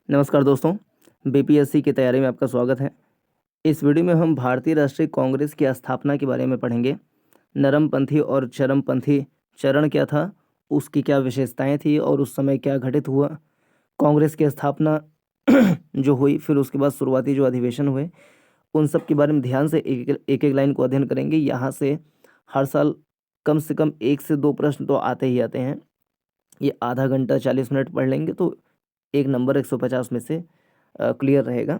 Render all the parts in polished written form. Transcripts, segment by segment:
नमस्कार दोस्तों, बीपीएससी की तैयारी में आपका स्वागत है। इस वीडियो में हम भारतीय राष्ट्रीय कांग्रेस की स्थापना के बारे में पढ़ेंगे। नरमपंथी और चरमपंथी चरण क्या था, उसकी क्या विशेषताएं थी और उस समय क्या घटित हुआ। कांग्रेस की स्थापना जो हुई, फिर उसके बाद शुरुआती जो अधिवेशन हुए, उन सब के बारे में ध्यान से एक एक लाइन को अध्ययन करेंगे। यहाँ से हर साल कम से कम 1 से 2 प्रश्न तो आते ही आते हैं। ये आधा घंटा 40 मिनट पढ़ लेंगे तो एक नंबर 150 में से क्लियर रहेगा।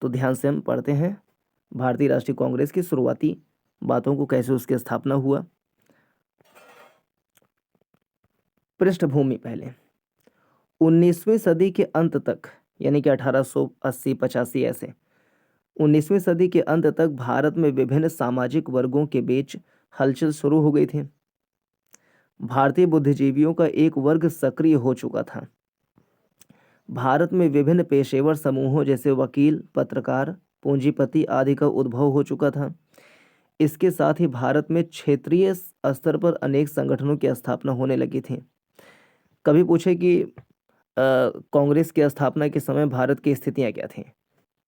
तो ध्यान से हम पढ़ते हैं भारतीय राष्ट्रीय कांग्रेस की शुरुआती बातों को, कैसे उसकी स्थापना हुआ। पृष्ठभूमि पहले 19वीं सदी के अंत तक, यानी कि 1880-85 ऐसे 19वीं सदी के अंत तक भारत में विभिन्न सामाजिक वर्गों के बीच हलचल शुरू हो गई थी। भारतीय बुद्धिजीवियों का एक वर्ग सक्रिय हो चुका था। भारत में विभिन्न पेशेवर समूहों जैसे वकील, पत्रकार, पूंजीपति आदि का उद्भव हो चुका था। इसके साथ ही भारत में क्षेत्रीय स्तर पर अनेक संगठनों की स्थापना होने लगी थी। कभी पूछे कि कांग्रेस की स्थापना के समय भारत की स्थितियां क्या थीं,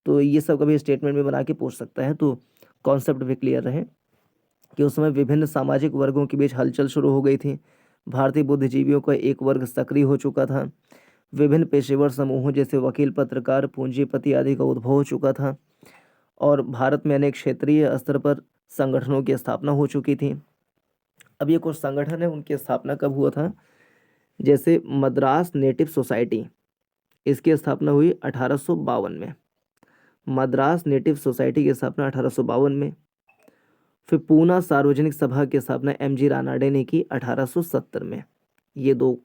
तो ये सब कभी स्टेटमेंट में बना के पूछ सकता है, तो कॉन्सेप्ट भी क्लियर रहे कि उस समय विभिन्न सामाजिक वर्गों के बीच हलचल शुरू हो गई थी। भारतीय बुद्धिजीवियों का एक वर्ग सक्रिय हो चुका था। विभिन्न पेशेवर समूहों जैसे वकील, पत्रकार, पूंजीपति आदि का उद्भव हो चुका था और भारत में अनेक क्षेत्रीय स्तर पर संगठनों की स्थापना हो चुकी थी। अब ये कुछ संगठन है, उनकी स्थापना कब हुआ था। जैसे मद्रास नेटिव सोसाइटी, इसकी स्थापना हुई 1852 में। मद्रास नेटिव सोसाइटी की स्थापना 1852 में। फिर पूना सार्वजनिक सभा की स्थापना एमजी रानाडे ने की 1870 में। ये दो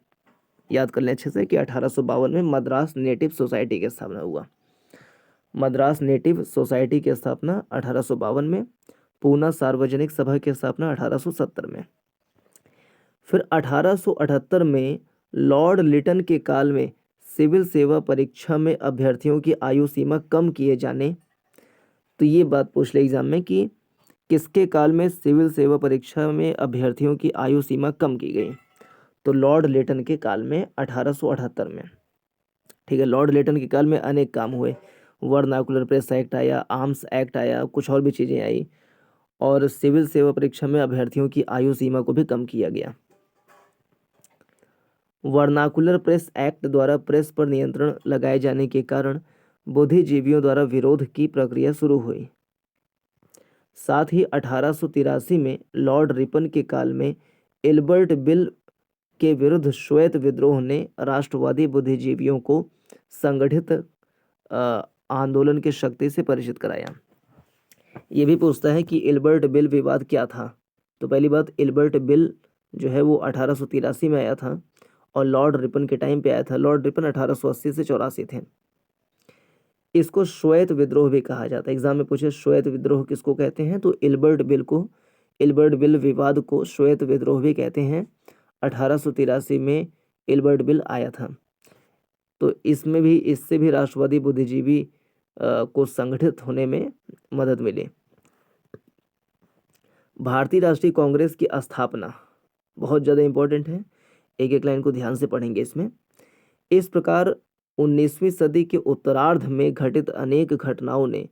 याद कर लें अच्छे से कि 1852 में मद्रास नेटिव सोसाइटी की स्थापना हुआ। मद्रास नेटिव सोसाइटी की स्थापना 1852 में, पूना सार्वजनिक सभा की स्थापना 1870 में। फिर 1878 में लॉर्ड लिटन के काल में सिविल सेवा परीक्षा में अभ्यर्थियों की आयु सीमा कम किए जाने। तो ये बात पूछ ले एग्जाम में कि किसके काल में सिविल सेवा परीक्षा में अभ्यर्थियों की आयु सीमा कम की गई, तो लॉर्ड लिटन के काल में 1878 में। ठीक है, लॉर्ड लिटन के काल में अनेक काम हुए। वर्नाकुलर प्रेस एक्ट आया, आर्म्स एक्ट आया, कुछ और भी चीज़ें आई और सिविल सेवा परीक्षा में अभ्यर्थियों की आयु सीमा को भी कम किया गया। वर्नाकुलर प्रेस एक्ट द्वारा प्रेस पर नियंत्रण लगाए जाने के कारण बुद्धिजीवियों द्वारा विरोध की प्रक्रिया शुरू हुई। साथ ही 1883 में लॉर्ड रिपन के काल में एल्बर्ट बिल के विरुद्ध श्वेत विद्रोह ने राष्ट्रवादी बुद्धिजीवियों को संगठित आंदोलन की शक्ति से परिचित कराया। ये भी पूछता है कि एल्बर्ट बिल विवाद क्या था। तो पहली बात, एल्बर्ट बिल जो है वो 1883 में आया था और लॉर्ड रिपन के टाइम पे आया था। लॉर्ड रिपन 1880 से 84 थे। इसको श्वेत विद्रोह भी कहा जाता है। एग्जाम में पूछे श्वेत विद्रोह किसको कहते हैं, तो एल्बर्ट बिल विवाद को श्वेत विद्रोह भी कहते हैं। 1883 में एल्बर्ट बिल आया था, तो इसमें भी इससे भी राष्ट्रवादी बुद्धिजीवी को संगठित होने में मदद मिली। भारतीय राष्ट्रीय कांग्रेस की स्थापना बहुत ज़्यादा इंपॉर्टेंट है, एक एक लाइन को ध्यान से पढ़ेंगे इसमें। इस प्रकार 19वीं सदी के उत्तरार्ध में घटित अनेक घटनाओं ने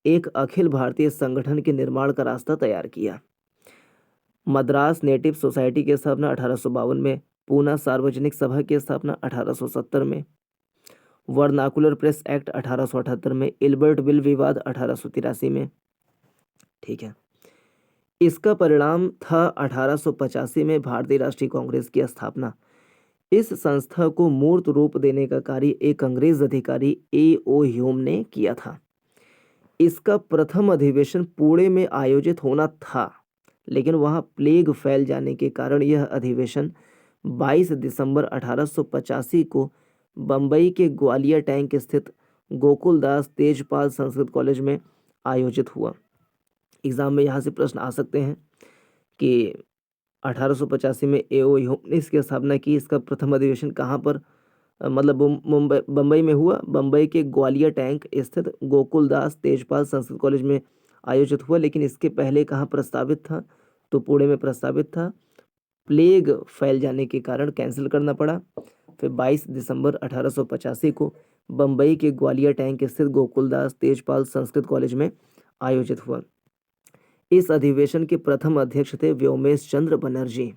एक अखिल भारतीय संगठन के निर्माण का रास्ता तैयार किया। मद्रास नेटिव सोसाइटी की स्थापना 1852 में, पूना सार्वजनिक सभा की स्थापना 1870 में, वर्नाकुलर प्रेस एक्ट 1878 में, एल्बर्ट बिल विवाद 1883 में। ठीक है, इसका परिणाम था 1885 में भारतीय राष्ट्रीय कांग्रेस की स्थापना। इस संस्था को मूर्त रूप देने का कार्य एक अंग्रेज अधिकारी A.O. ह्यूम ने किया था। इसका प्रथम अधिवेशन पुणे में आयोजित होना था, लेकिन वहां प्लेग फैल जाने के कारण यह अधिवेशन 22 दिसंबर 1885 को बम्बई के ग्वालियर टैंक स्थित गोकुलदास तेजपाल संस्कृत कॉलेज में आयोजित हुआ। एग्जाम में यहाँ से प्रश्न आ सकते हैं कि 1885 में A.O. ह्यूम ने इसकी स्थापना की, इसका प्रथम अधिवेशन कहाँ पर मतलब बम्बई में हुआ। बम्बई के ग्वालियर टैंक स्थित गोकुलदास तेजपाल संस्कृत कॉलेज में आयोजित हुआ, लेकिन इसके पहले कहाँ प्रस्तावित था, तो पुणे में प्रस्तावित था। प्लेग फैल जाने के कारण कैंसिल करना पड़ा। फिर 22 दिसंबर 1885 को बम्बई के ग्वालियर टैंक स्थित गोकुलदास तेजपाल संस्कृत कॉलेज में आयोजित हुआ। इस अधिवेशन के प्रथम अध्यक्ष थे व्योमेश चंद्र बनर्जी।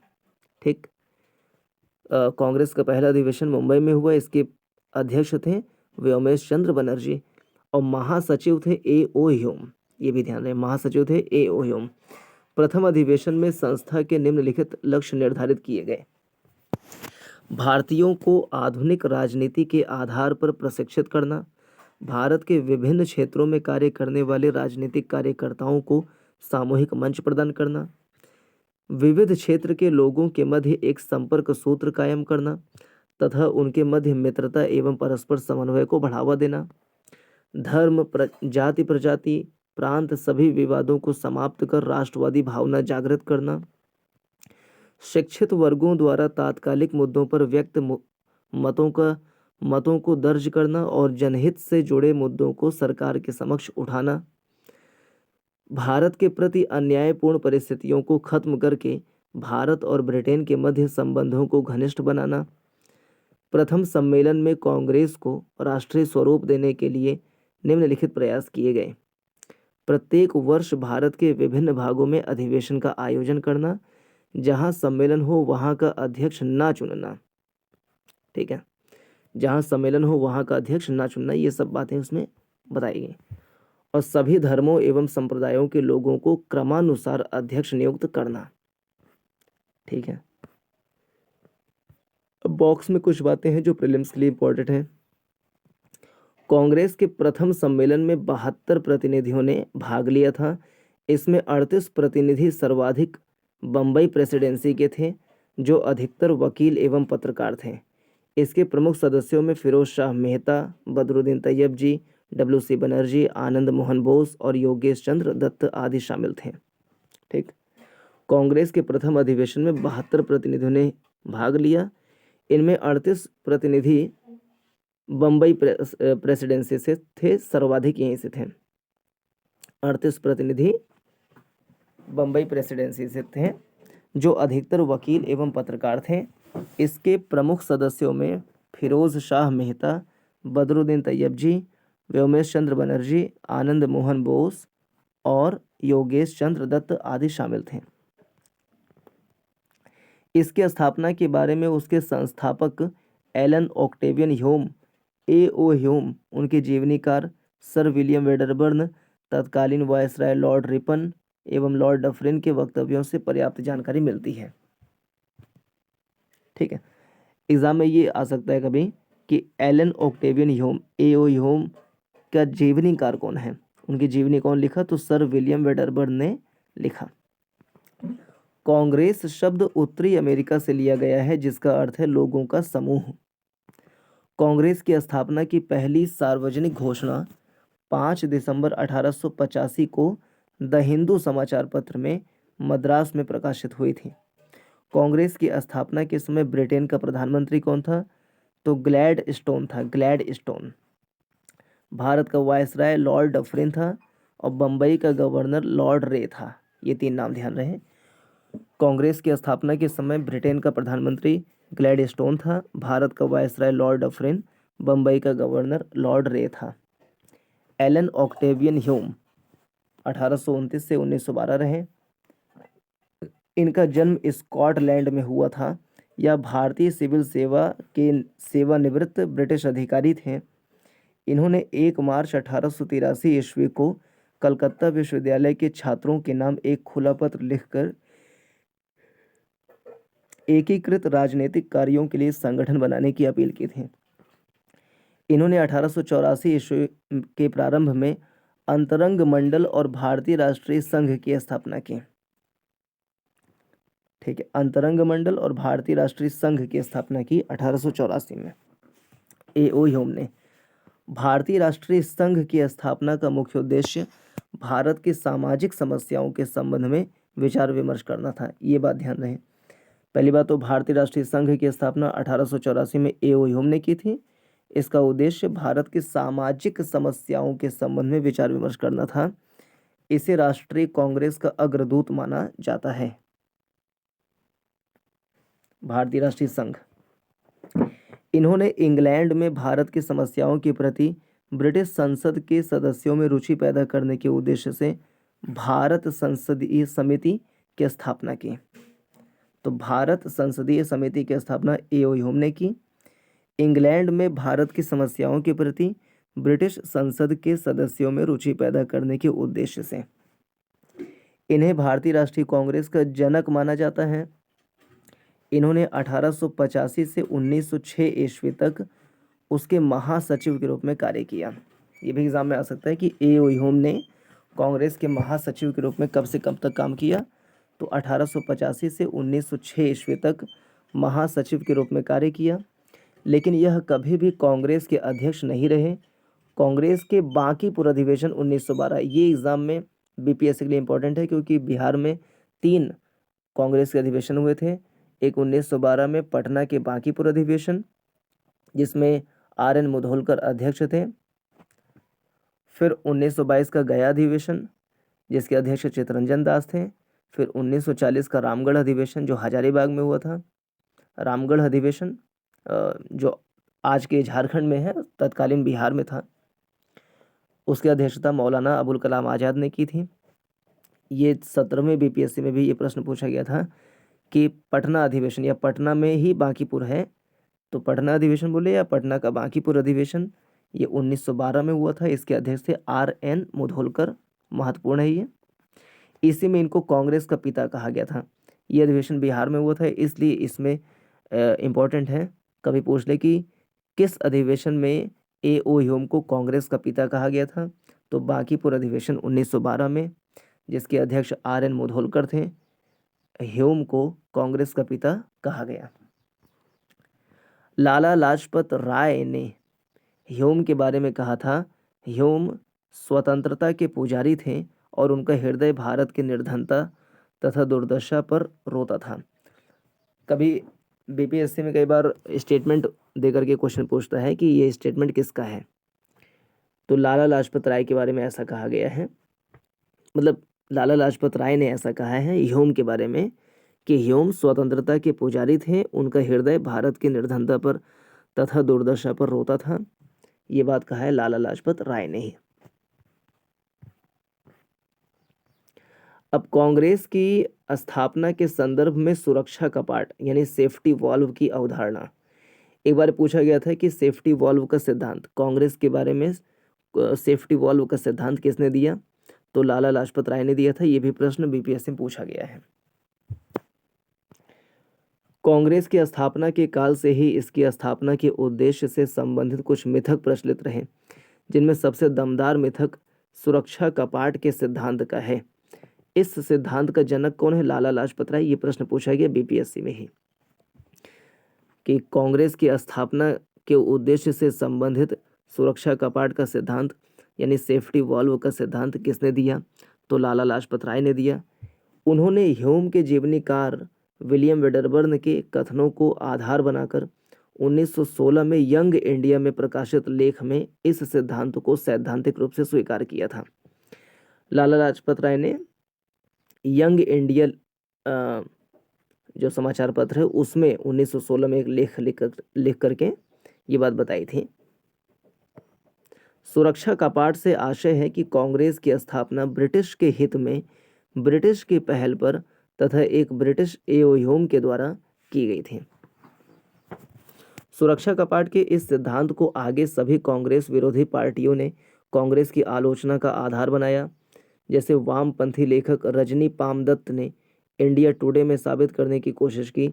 ठीक, कांग्रेस का पहला अधिवेशन मुंबई में हुआ, इसके अध्यक्ष थे व्योमेश चंद्र बनर्जी और महासचिव थे ए.ओ. ह्यूम। ये भी ध्यान रहे, महासचिव थे ए.ओ. ह्यूम। प्रथम अधिवेशन में संस्था के निम्नलिखित लक्ष्य निर्धारित किए गए। भारतीयों को आधुनिक राजनीति के आधार पर प्रशिक्षित करना, भारत के विभिन्न क्षेत्रों में कार्य करने वाले राजनीतिक कार्यकर्ताओं को सामूहिक मंच प्रदान करना, विविध क्षेत्र के लोगों के मध्य एक संपर्क सूत्र कायम करना तथा उनके मध्य मित्रता एवं परस्पर समन्वय को बढ़ावा देना, धर्म जाति प्रजाति प्रांत सभी विवादों को समाप्त कर राष्ट्रवादी भावना जागृत करना, शिक्षित वर्गों द्वारा तात्कालिक मुद्दों पर व्यक्त मतों को दर्ज करना और जनहित से जुड़े मुद्दों को सरकार के समक्ष उठाना, भारत के प्रति अन्यायपूर्ण परिस्थितियों को खत्म करके भारत और ब्रिटेन के मध्य संबंधों को घनिष्ठ बनाना, प्रथम सम्मेलन में कांग्रेस को राष्ट्रीय स्वरूप देने के लिए निम्नलिखित प्रयास किए गए। प्रत्येक वर्ष भारत के विभिन्न भागों में अधिवेशन का आयोजन करना, जहां सम्मेलन हो वहां का अध्यक्ष ना चुनना। ठीक है, जहां सम्मेलन हो वहां का अध्यक्ष ना चुनना, ये सब बातें उसमें बताई गई। और सभी धर्मों एवं संप्रदायों के लोगों को क्रमानुसार अध्यक्ष नियुक्त करना। ठीक है, अब बॉक्स में कुछ बातें हैं जो प्रीलिम्स के लिए इंपॉर्टेंट हैं। कांग्रेस के प्रथम सम्मेलन में 72 प्रतिनिधियों ने भाग लिया था। इसमें 38 प्रतिनिधि सर्वाधिक बम्बई प्रेसिडेंसी के थे, जो अधिकतर वकील एवं पत्रकार थे। इसके प्रमुख सदस्यों में फिरोज शाह मेहता, बदरुद्दीन तैयब जी, W.C. बनर्जी, आनंद मोहन बोस और योगेश चंद्र दत्त आदि शामिल थे। ठीक, कांग्रेस के प्रथम अधिवेशन में 72 प्रतिनिधियों ने भाग लिया। इनमें 38 प्रतिनिधि बम्बई प्रेसिडेंसी से थे, सर्वाधिक यहीं से थे। 38 प्रतिनिधि बम्बई प्रेसिडेंसी से थे, जो अधिकतर वकील एवं पत्रकार थे। इसके प्रमुख सदस्यों में फिरोज शाह मेहता, बदरुद्दीन तैयब जी, व्योमेश चंद्र बनर्जी, आनंद मोहन बोस और योगेश चंद्र दत्त आदि शामिल थे। इसके स्थापना के बारे में उसके संस्थापक Allan Octavian Hume, A O. Hume, उनके जीवनीकार सर विलियम वेडरबर्न, तत्कालीन वायसराय लॉर्ड रिपन एवं लॉर्ड डफरिन के वक्तव्यों से पर्याप्त जानकारी मिलती है। ठीक है, एग्जाम में ये आ सकता है कभी कि Allan Octavian Hume, A O. Hume का जीवनीकार कौन है, उनकी जीवनी कौन लिखा, तो सर विलियम वेडरबर्न ने लिखा। कांग्रेस शब्द उत्तरी अमेरिका से लिया गया है, जिसका अर्थ है लोगों का समूह। कांग्रेस की स्थापना की पहली सार्वजनिक घोषणा 5 दिसंबर 1885 को द हिंदू समाचार पत्र में मद्रास में प्रकाशित हुई थी। कांग्रेस की स्थापना के समय ब्रिटेन का प्रधानमंत्री कौन था, तो ग्लैडस्टोन था, ग्लैडस्टोन। भारत का वायसराय लॉर्ड डफरिन था और बम्बई का गवर्नर लॉर्ड रे था। ये 3 नाम ध्यान रहे। कांग्रेस की स्थापना के समय ब्रिटेन का प्रधानमंत्री ग्लैडस्टोन था, भारत का वायसराय लॉर्ड डफरिन, बम्बई का गवर्नर लॉर्ड रे था। एलन ऑक्टेवियन ह्यूम 1829 से 1912 रहे। इनका जन्म स्कॉटलैंड में हुआ था। यह भारतीय सिविल सेवा के सेवानिवृत्त ब्रिटिश अधिकारी थे। इन्होंने 1 मार्च 1883 ईस्वी को कलकत्ता विश्वविद्यालय के छात्रों के नाम एक खुला पत्र लिखकर एकीकृत राजनीतिक कार्यों के लिए संगठन बनाने की अपील की थी। इन्होंने 1884 ईस्वी के प्रारंभ में अंतरंग मंडल और भारतीय राष्ट्रीय संघ की स्थापना की। ठीक है, अंतरंग मंडल और भारतीय राष्ट्रीय संघ की स्थापना की 1884 में ए.ओ. ह्यूम ने। भारतीय राष्ट्रीय संघ की स्थापना का मुख्य उद्देश्य भारत की सामाजिक समस्याओं के संबंध में विचार विमर्श करना था। ये बात ध्यान रहे। पहली बात तो भारतीय राष्ट्रीय संघ की स्थापना 1884 में ए.ओ. ह्यूम ने की थी। इसका उद्देश्य भारत की सामाजिक समस्याओं के संबंध में विचार विमर्श करना था। इसे राष्ट्रीय कांग्रेस का अग्रदूत माना जाता है। भारतीय राष्ट्रीय संघ इन्होंने इंग्लैंड में भारत की समस्याओं के प्रति ब्रिटिश संसद के सदस्यों में रुचि पैदा करने के उद्देश्य से भारत संसदीय समिति की स्थापना की। तो भारत संसदीय समिति की स्थापना ए.ओ. ह्यूम ने की। इंग्लैंड में भारत की समस्याओं के प्रति ब्रिटिश संसद के सदस्यों में रुचि पैदा करने के उद्देश्य से इन्हें भारतीय राष्ट्रीय कांग्रेस का जनक माना जाता है। इन्होंने 1885 से 1906 ईस्वी तक उसके महासचिव के रूप में कार्य किया। ये भी एग्जाम में आ सकता है कि ए.ओ. ह्यूम ने कांग्रेस के महासचिव के रूप में कब से कब तक काम किया, तो 1885 से 1906 ईस्वी तक महासचिव के रूप में कार्य किया। लेकिन यह कभी भी कांग्रेस के अध्यक्ष नहीं रहे। कांग्रेस के बांकीपुर अधिवेशन 1912, ये एग्ज़ाम में बीपीएससी के लिए इम्पोर्टेंट है क्योंकि बिहार में 3 कांग्रेस के अधिवेशन हुए थे। एक 1912 में पटना के बांकीपुर अधिवेशन, जिसमें आर.एन. मुधोलकर अध्यक्ष थे। फिर 1922 का गया अधिवेशन, जिसके अध्यक्ष चित्तरंजन दास थे। फिर 1940 का रामगढ़ अधिवेशन, जो हजारीबाग में हुआ था। रामगढ़ अधिवेशन जो आज के झारखंड में है, तत्कालीन बिहार में था। उसकी अध्यक्षता मौलाना अबुल कलाम आज़ाद ने की थी। ये 17वें बीपीएससी में भी ये प्रश्न पूछा गया था कि पटना अधिवेशन या पटना में ही बांकीपुर है, तो पटना अधिवेशन बोले या पटना का बांकीपुर अधिवेशन, ये 1912 में हुआ था। इसके अध्यक्ष थे आर.एन. मुधोलकर। महत्वपूर्ण है ये। इसी में इनको कांग्रेस का पिता कहा गया था। ये अधिवेशन बिहार में हुआ था, इसलिए इसमें इम्पोर्टेंट है, कभी पूछ ले कि किस अधिवेशन में ए.ओ. ह्यूम को कांग्रेस का पिता कहा गया था, तो बांकीपुर अधिवेशन 1912 में, जिसके अध्यक्ष आर.एन. मुधोलकर थे। ह्यूम को कांग्रेस का पिता कहा गया। लाला लाजपत राय ने ह्यूम के बारे में कहा था, ह्यूम स्वतंत्रता के पुजारी थे और उनका हृदय भारत की निर्धनता तथा दुर्दशा पर रोता था। कभी बीपीएससी में कई बार स्टेटमेंट देकर के क्वेश्चन पूछता है कि ये स्टेटमेंट किसका है, तो लाला लाजपत राय के बारे में ऐसा कहा गया है, मतलब लाला लाजपत राय ने ऐसा कहा है ह्यूम के बारे में कि ह्यूम स्वतंत्रता के पुजारी थे, उनका हृदय भारत की निर्धनता पर तथा दुर्दशा पर रोता था। ये बात कहा है लाला लाजपत राय ने ही। अब कांग्रेस की स्थापना के संदर्भ में सुरक्षा कपाट यानी सेफ्टी वॉल्व की अवधारणा, एक बार पूछा गया था कि सेफ्टी वॉल्व का सिद्धांत, कांग्रेस के बारे में सेफ्टी वॉल्व का सिद्धांत किसने दिया, तो लाला लाजपत राय ने दिया था। ये भी प्रश्न बीपीएससी में पूछा गया है। कांग्रेस की स्थापना के काल से ही इसकी स्थापना के उद्देश्य से संबंधित कुछ मिथक प्रचलित रहे, जिनमें सबसे दमदार मिथक सुरक्षा कपाट के सिद्धांत का है। इस सिद्धांत का जनक कौन है? लाला लाजपत राय। ये प्रश्न पूछा गया बीपीएससी में ही कि कांग्रेस की स्थापना के उद्देश्य से संबंधित सुरक्षा कपाट का सिद्धांत यानी सेफ्टी वॉल्व का सिद्धांत किसने दिया, तो लाला लाजपत राय ने दिया। उन्होंने ह्यूम के जीवनीकार विलियम वेडरबर्न के कथनों को आधार बनाकर 1916 में यंग इंडिया में प्रकाशित लेख में इस सिद्धांत को सैद्धांतिक रूप से स्वीकार किया था। लाला लाजपत राय ने यंग इंडिया जो समाचार पत्र है उसमें 1916 में एक लेख लिख करके ये बात बताई थी। सुरक्षा कपाट से आशय है कि कांग्रेस की स्थापना ब्रिटिश के हित में, ब्रिटिश की पहल पर तथा एक ब्रिटिश ए.ओ. ह्यूम के द्वारा की गई थी। सुरक्षा कपाट के इस सिद्धांत को आगे सभी कांग्रेस विरोधी पार्टियों ने कांग्रेस की आलोचना का आधार बनाया। जैसे वामपंथी लेखक रजनी पामदत्त ने इंडिया टुडे में साबित करने की कोशिश की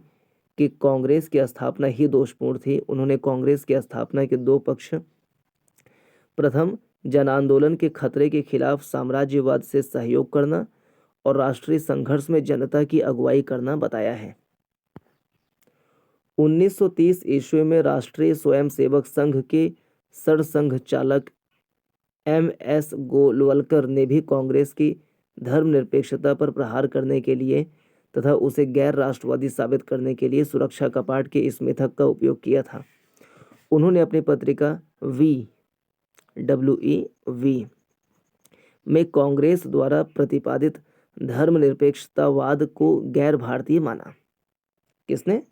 कि कांग्रेस की स्थापना ही दोषपूर्ण थी। उन्होंने कांग्रेस की स्थापना के दो पक्ष, प्रथम जन आंदोलन के खतरे के खिलाफ साम्राज्यवाद से सहयोग करना और राष्ट्रीय संघर्ष में जनता की अगुवाई करना बताया है। 1930 ईस्वी में राष्ट्रीय स्वयंसेवक संघ के सरसंघ चालक M.S. गोलवलकर ने भी कांग्रेस की धर्मनिरपेक्षता पर प्रहार करने के लिए तथा उसे गैर राष्ट्रवादी साबित करने के लिए सुरक्षा कपाट के इस मिथक का उपयोग किया था। उन्होंने अपनी पत्रिका WEV में कांग्रेस द्वारा प्रतिपादित धर्मनिरपेक्षतावाद को गैर भारतीय माना। किसने?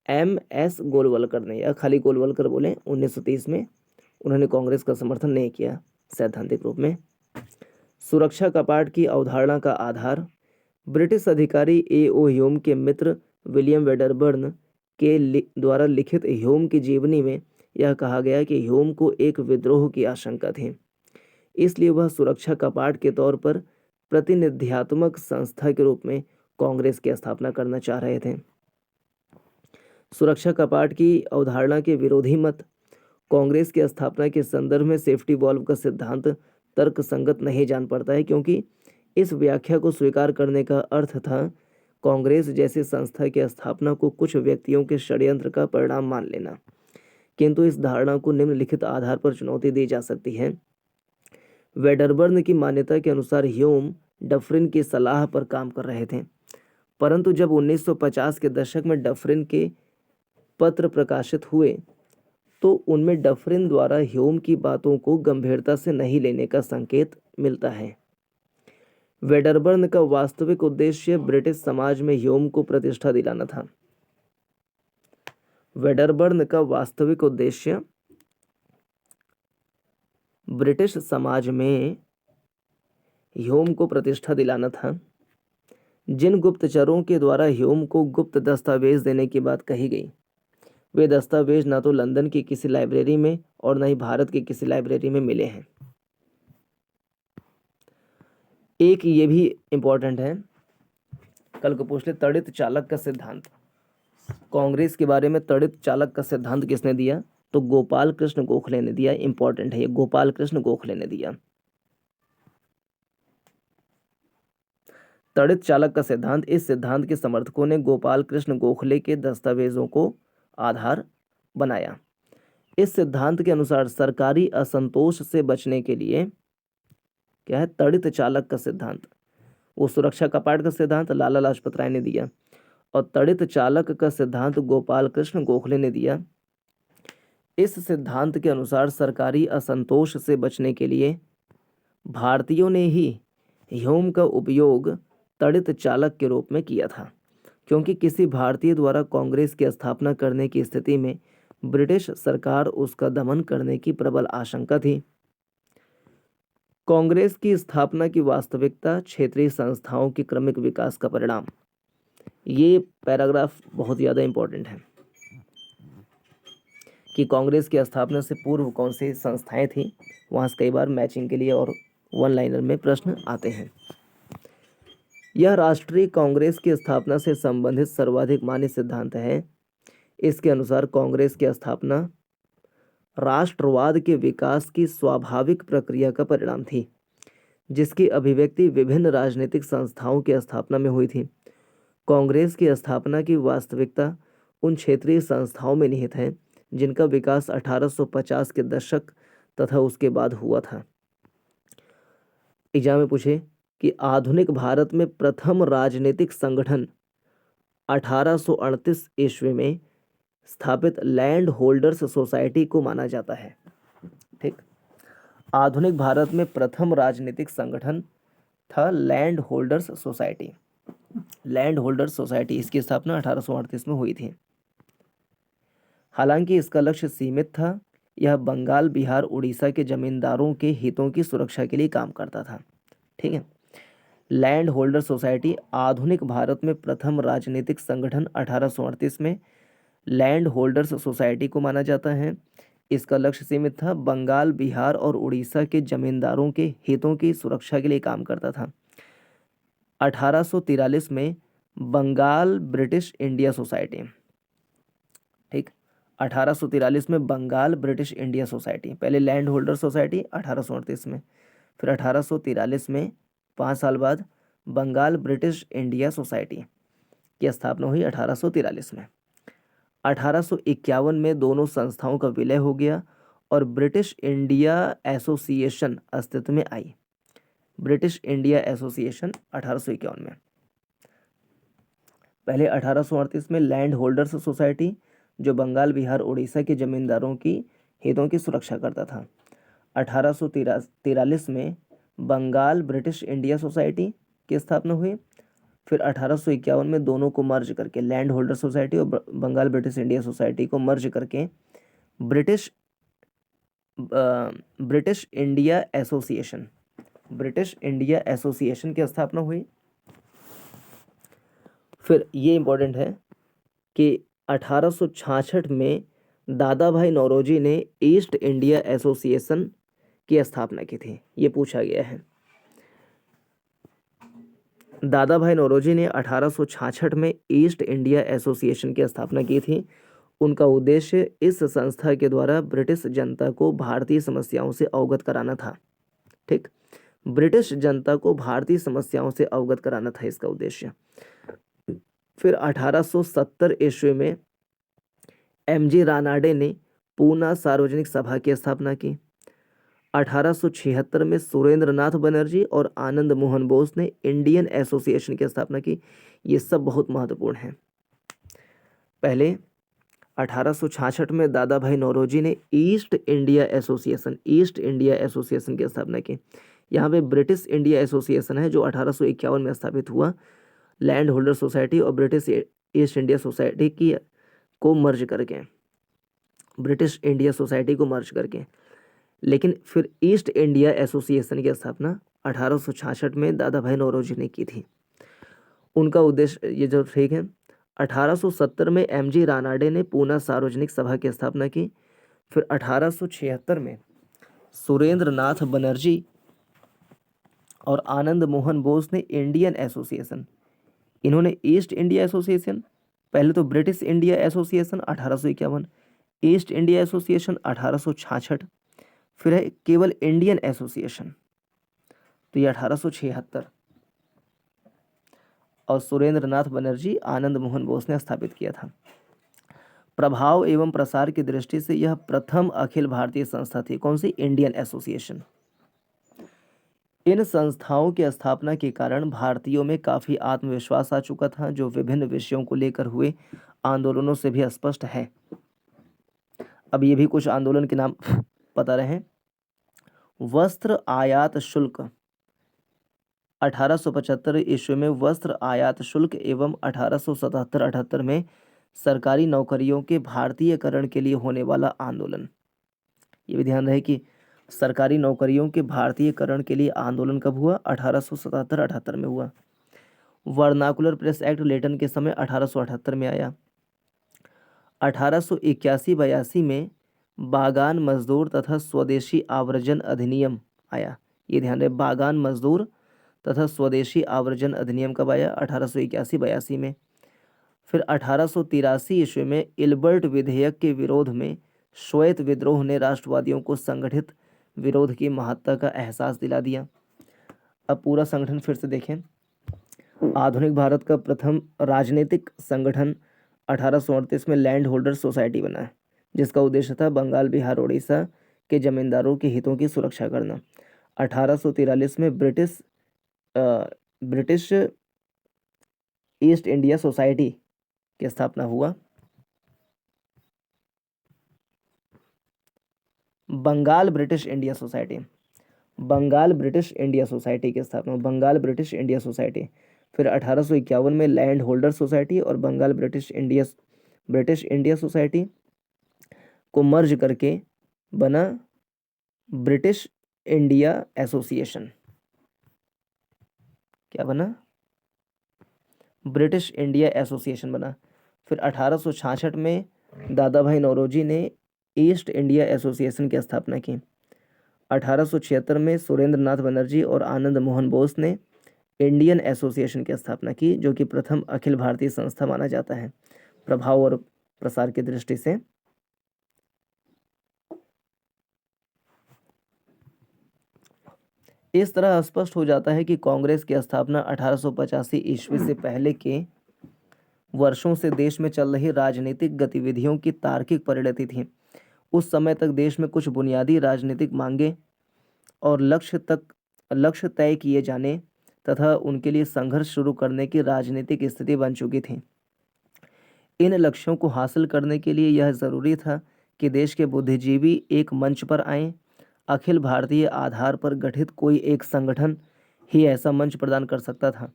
MS गोलवलकर ने, या खाली गोलवलकर बोले, 1930 में उन्होंने कांग्रेस का समर्थन नहीं किया सैद्धांतिक रूप में। सुरक्षा कपाट की अवधारणा का आधार ब्रिटिश अधिकारी A.O. ह्यूम के मित्र विलियम वेडरबर्न के द्वारा लिखित ह्यूम की जीवनी में यह कहा गया कि ह्यूम को एक विद्रोह की आशंका थी, इसलिए वह सुरक्षा कपाट के तौर पर प्रतिनिध्यात्मक संस्था के रूप में कांग्रेस की स्थापना करना चाह रहे थे। सुरक्षा कपाट की अवधारणा के विरोधी मत कांग्रेस की स्थापना के संदर्भ में सेफ्टी वॉल्व का सिद्धांत तर्कसंगत नहीं जान पड़ता है, क्योंकि इस व्याख्या को स्वीकार करने का अर्थ था कांग्रेस जैसी संस्था की स्थापना को कुछ व्यक्तियों के षड्यंत्र का परिणाम मान लेना। किंतु इस धारणा को निम्नलिखित आधार पर चुनौती दी जा सकती है। वेडरबर्न की मान्यता के अनुसार ह्यूम डफरिन की सलाह पर काम कर रहे थे, परंतु जब 1950 के दशक में डफरिन के पत्र प्रकाशित हुए तो उनमें डफरिन द्वारा ह्यूम की बातों को गंभीरता से नहीं लेने का संकेत मिलता है। वेडरबर्न का वास्तविक उद्देश्य ब्रिटिश समाज में ह्यूम को प्रतिष्ठा दिलाना था। वेडरबर्न का वास्तविक उद्देश्य ब्रिटिश समाज में ह्यूम को प्रतिष्ठा दिलाना था। जिन गुप्तचरों के द्वारा ह्यूम को गुप्त दस्तावेज देने की बात कही गई, वे दस्तावेज न तो लंदन की किसी लाइब्रेरी में और न ही भारत की किसी लाइब्रेरी में मिले हैं। एक ये भी इम्पोर्टेंट है, कल को पूछ ले, तड़ित चालक का सिद्धांत। कांग्रेस के बारे में तड़ित चालक का सिद्धांत किसने दिया? तो गोपाल कृष्ण गोखले ने दिया। इंपॉर्टेंट है ये, गोपाल कृष्ण गोखले ने दिया। तड़ित चालक का सिद्धांत, इस सिद्धांत के समर्थकों ने गोपाल कृष्ण गोखले के दस्तावेजों को आधार बनाया। इस सिद्धांत के अनुसार सरकारी असंतोष से बचने के लिए क्या है, तड़ित चालक का सिद्धांत। वो सुरक्षा कपाट का सिद्धांत लाला लाजपत राय ने दिया और तड़ित चालक का सिद्धांत गोपाल कृष्ण गोखले ने दिया। इस सिद्धांत के अनुसार सरकारी असंतोष से बचने के लिए भारतीयों ने ही ह्यूम का उपयोग तड़ित चालक के रूप में किया था, क्योंकि किसी भारतीय द्वारा कांग्रेस की स्थापना करने की स्थिति में ब्रिटिश सरकार उसका दमन करने की प्रबल आशंका थी। कांग्रेस की स्थापना की वास्तविकता क्षेत्रीय संस्थाओं के क्रमिक विकास का परिणाम। ये पैराग्राफ बहुत ज़्यादा इम्पोर्टेंट है कि कांग्रेस की स्थापना से पूर्व कौन सी संस्थाएं थी। वहाँ से कई बार मैचिंग के लिए और वन लाइनर में प्रश्न आते हैं। यह राष्ट्रीय कांग्रेस की स्थापना से संबंधित सर्वाधिक मान्य सिद्धांत है। इसके अनुसार कांग्रेस की स्थापना राष्ट्रवाद के विकास की स्वाभाविक प्रक्रिया का परिणाम थी, जिसकी अभिव्यक्ति विभिन्न राजनीतिक संस्थाओं की स्थापना में हुई थी। कांग्रेस की स्थापना की वास्तविकता उन क्षेत्रीय संस्थाओं में निहित है जिनका विकास 1850 के दशक तथा उसके बाद हुआ था। एग्जाम में पूछे कि आधुनिक भारत में प्रथम राजनीतिक संगठन 1838 ईस्वी में स्थापित लैंड होल्डर्स सोसाइटी को माना जाता है। ठीक, आधुनिक भारत में प्रथम राजनीतिक संगठन था land holders society. Land holders society, इसकी स्थापना 1838 में हुई थी। हालांकि इसका लक्ष्य सीमित था। यह बंगाल, बिहार, उड़ीसा के जमींदारों के हितों की सुरक्षा के लिए काम करता था। ठीक है, लैंड होल्डर सोसाइटी आधुनिक भारत में प्रथम राजनीतिक संगठन 1838 में लैंड होल्डर्स सोसाइटी को माना जाता है। इसका लक्ष्य सीमित था, बंगाल, बिहार और उड़ीसा के जमींदारों के हितों की सुरक्षा के लिए काम करता था। 1843 में बंगाल ब्रिटिश इंडिया सोसाइटी, ठीक, 1843 में बंगाल ब्रिटिश इंडिया सोसाइटी, पहले लैंड होल्डर सोसाइटी 1838 में, फिर 1843 में 5 साल बाद बंगाल ब्रिटिश इंडिया सोसाइटी की स्थापना हुई 1843 में। 1851 में दोनों संस्थाओं का विलय हो गया और ब्रिटिश इंडिया एसोसिएशन अस्तित्व में आई। ब्रिटिश इंडिया एसोसिएशन 1851 में। पहले 1838 में लैंड होल्डर्स सोसाइटी, जो बंगाल, बिहार, उड़ीसा के जमींदारों की हितों की सुरक्षा करता था। 1843 में बंगाल ब्रिटिश इंडिया सोसाइटी की स्थापना हुई फिर 1851 में दोनों को मर्ज करके, लैंड होल्डर सोसाइटी और बंगाल ब्रिटिश इंडिया सोसाइटी को मर्ज करके British British India association, British India association की स्थापना हुई। फिर ये इम्पोर्टेंट है कि 1866 में दादा भाई नौरोजी ने ईस्ट इंडिया एसोसिएशन की स्थापना की थी, ये पूछा गया है। दादा भाई नौरोजी ने 1866 में ईस्ट इंडिया एसोसिएशन की स्थापना की थी। उनका उद्देश्य इस संस्था के द्वारा ब्रिटिश जनता को भारतीय समस्याओं से अवगत कराना था। ठीक, ब्रिटिश जनता को भारतीय समस्याओं से अवगत कराना था इसका उद्देश्य। फिर 1870 ईस्वी में एमजी रानाडे ने पूना सार्वजनिक सभा की स्थापना की। 1876 में सुरेंद्र नाथ बनर्जी और आनंद मोहन बोस ने इंडियन एसोसिएशन की स्थापना की। ये सब बहुत महत्वपूर्ण है। पहले 1866 में दादा भाई नौरोजी ने ईस्ट इंडिया एसोसिएशन की स्थापना की। यहाँ पे ब्रिटिश इंडिया एसोसिएशन है जो 1851 में स्थापित हुआ, लैंड होल्डर सोसाइटी और ब्रिटिश ईस्ट इंडिया सोसाइटी की को मर्ज करके, ब्रिटिश इंडिया सोसाइटी को मर्ज करके। लेकिन फिर ईस्ट इंडिया एसोसिएशन की स्थापना 1866 में दादा भाई नौरोजी ने की थी। उनका उद्देश्य ये जो ठीक है। 1870 में एमजी रानाडे ने पूना सार्वजनिक सभा की स्थापना की। फिर 1876 में सुरेंद्र नाथ बनर्जी और आनंद मोहन बोस ने इंडियन एसोसिएशन, इन्होंने ईस्ट इंडिया एसोसिएशन, पहले तो British India association 1851, east India association 1866, फिर है केवल इंडियन एसोसिएशन, तो ये 1876 और सुरेंद्र नाथ बनर्जी आनंद मोहन बोस ने स्थापित किया था। प्रभाव एवं प्रसार की दृष्टि से यह प्रथम अखिल भारतीय संस्था थी। कौन सी? Indian association. इन संस्थाओं की स्थापना के कारण भारतीयों में काफी आत्मविश्वास आ चुका था, जो विभिन्न विषयों को लेकर हुए आंदोलनों से भी स्पष्ट है। अब ये भी कुछ आंदोलन के नाम पता रहे। वस्त्र आयात शुल्क 1875 ईस्वी में वस्त्र आयात शुल्क एवं 1877-78 में सरकारी नौकरियों के भारतीयकरण के लिए होने वाला आंदोलन। ये भी ध्यान रहे कि सरकारी नौकरियों के भारतीयकरण के लिए आंदोलन कब हुआ? 1877-78 में हुआ। वर्नाकुलर प्रेस एक्ट लेटन के समय 1878 में आया। 1881-82 में बागान मजदूर तथा स्वदेशी आवर्जन अधिनियम आया। ये ध्यान रहे, बागान मजदूर तथा स्वदेशी आवर्जन अधिनियम कब आया? 1881-82 में। फिर 1883 ईस्वी में इल्बर्ट विधेयक के विरोध में श्वेत विद्रोह ने राष्ट्रवादियों को संगठित विरोध की महत्ता का एहसास दिला दिया। अब पूरा संगठन फिर से देखें। आधुनिक भारत का प्रथम राजनीतिक संगठन 1838 में लैंड होल्डर सोसाइटी बना है, जिसका उद्देश्य था बंगाल, बिहार, उड़ीसा के जमींदारों के हितों की सुरक्षा करना। 1843 में ब्रिटिश ईस्ट इंडिया सोसाइटी की स्थापना हुआ। बंगाल ब्रिटिश इंडिया सोसाइटी की स्थापना, बंगाल ब्रिटिश इंडिया सोसाइटी। फिर 1851 में लैंड होल्डर सोसाइटी और बंगाल ब्रिटिश इंडिया सोसाइटी को मर्ज करके बना ब्रिटिश इंडिया एसोसिएशन। क्या बना? ब्रिटिश इंडिया एसोसिएशन बना। फिर 1866 में दादा भाई नौरोजी ने ईस्ट इंडिया एसोसिएशन की स्थापना की। 1876 में सुरेंद्र नाथ बनर्जी और आनंद मोहन बोस ने इंडियन एसोसिएशन की स्थापना की, जो कि प्रथम अखिल भारतीय संस्था माना जाता है प्रभाव और प्रसार की दृष्टि से। इस तरह स्पष्ट हो जाता है कि कांग्रेस की स्थापना 1885 ईस्वी से पहले के वर्षों से देश में चल रही राजनीतिक गतिविधियों की तार्किक परिणति थी। उस समय तक देश में कुछ बुनियादी राजनीतिक मांगे और लक्ष्य तय किए जाने तथा उनके लिए संघर्ष शुरू करने की राजनीतिक स्थिति बन चुकी थी। इन लक्ष्यों को हासिल करने के लिए यह जरूरी था कि देश के बुद्धिजीवी एक मंच पर आएं। अखिल भारतीय आधार पर गठित कोई एक संगठन ही ऐसा मंच प्रदान कर सकता था।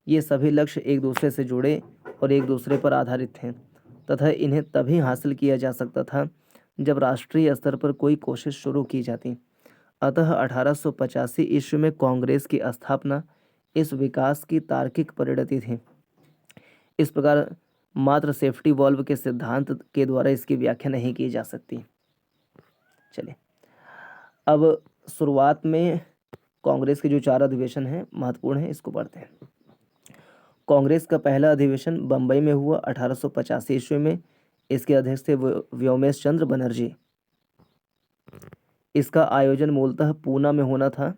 ये सभी लक्ष्य एक दूसरे से जुड़े और एक दूसरे पर आधारित थे तथा इन्हें तभी हासिल किया जा सकता था जब राष्ट्रीय स्तर पर कोई कोशिश शुरू की जाती। अतः 1885 ईस्वी में कांग्रेस की स्थापना इस विकास की तार्किक परिणति थी। इस प्रकार मात्र सेफ्टी वॉल्व के सिद्धांत के द्वारा इसकी व्याख्या नहीं की जा सकती। चलिए, अब शुरुआत में कांग्रेस के जो 4 अधिवेशन हैं महत्वपूर्ण हैं, इसको पढ़ते हैं। कांग्रेस का पहला अधिवेशन बंबई में हुआ 1885 ईस्वी में। इसके अध्यक्ष थे व्योमेश चंद्र बनर्जी। इसका आयोजन मूलतः पूना में होना था,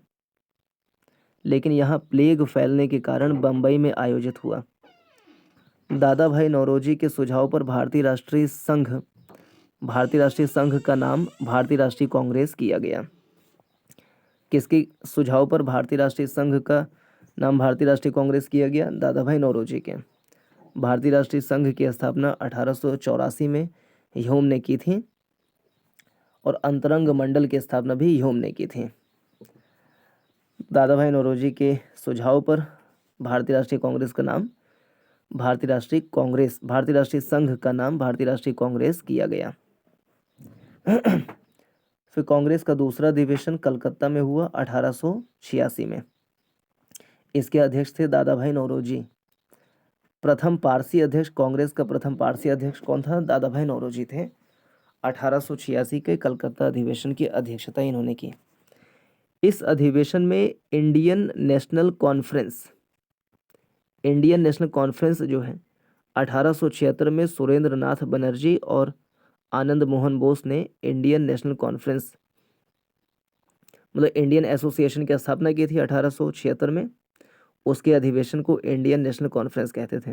लेकिन यहाँ प्लेग फैलने के कारण बंबई में आयोजित हुआ। दादा भाई नौरोजी के सुझाव पर भारतीय राष्ट्रीय संघ का नाम भारतीय राष्ट्रीय कांग्रेस किया गया। किसके सुझाव पर भारतीय राष्ट्रीय संघ का नाम भारतीय राष्ट्रीय कांग्रेस किया गया? दादा भाई नौरोजी के। भारतीय राष्ट्रीय संघ की स्थापना 1884 में ह्यूम ने की थी और अंतरंग मंडल की स्थापना भी ह्यूम ने की थी। दादा भाई नौरोजी के सुझाव पर भारतीय राष्ट्रीय कांग्रेस का नाम भारतीय राष्ट्रीय संघ का नाम भारतीय राष्ट्रीय कांग्रेस किया गया। फिर कांग्रेस का दूसरा अधिवेशन कलकत्ता में हुआ 1886 में। इसके अध्यक्ष थे दादा भाई नौरोजी। कांग्रेस का प्रथम पारसी अध्यक्ष कौन था? दादा भाई नौरोजी थे। 1886 के कलकत्ता अधिवेशन की अध्यक्षता इन्होंने की। इस अधिवेशन में इंडियन नेशनल कॉन्फ्रेंस जो है 1876 में सुरेंद्र नाथ बनर्जी और आनंद मोहन बोस ने इंडियन एसोसिएशन की स्थापना की थी 1876 में। उसके अधिवेशन को इंडियन नेशनल कॉन्फ्रेंस कहते थे।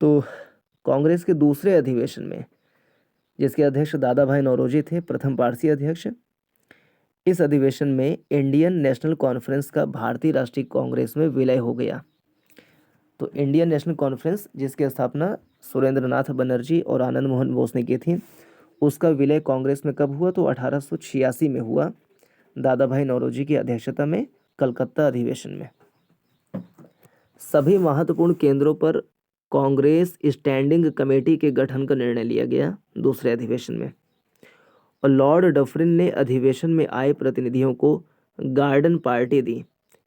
तो कांग्रेस के दूसरे अधिवेशन में, जिसके अध्यक्ष दादा भाई नौरोजी थे, प्रथम पारसी अध्यक्ष, इस अधिवेशन में इंडियन नेशनल कॉन्फ्रेंस का भारतीय राष्ट्रीय कांग्रेस में विलय हो गया। तो इंडियन नेशनल कॉन्फ्रेंस, जिसकी स्थापना सुरेंद्र नाथ बनर्जी और आनंद मोहन बोस ने की थी, उसका विलय कांग्रेस में कब हुआ? तो 1886 में हुआ, दादा भाई नौरोजी की अध्यक्षता में कलकत्ता अधिवेशन में। सभी महत्वपूर्ण केंद्रों पर कांग्रेस स्टैंडिंग कमेटी के गठन का निर्णय लिया गया दूसरे अधिवेशन में, और लॉर्ड डफरिन ने अधिवेशन में आए प्रतिनिधियों को गार्डन पार्टी दी।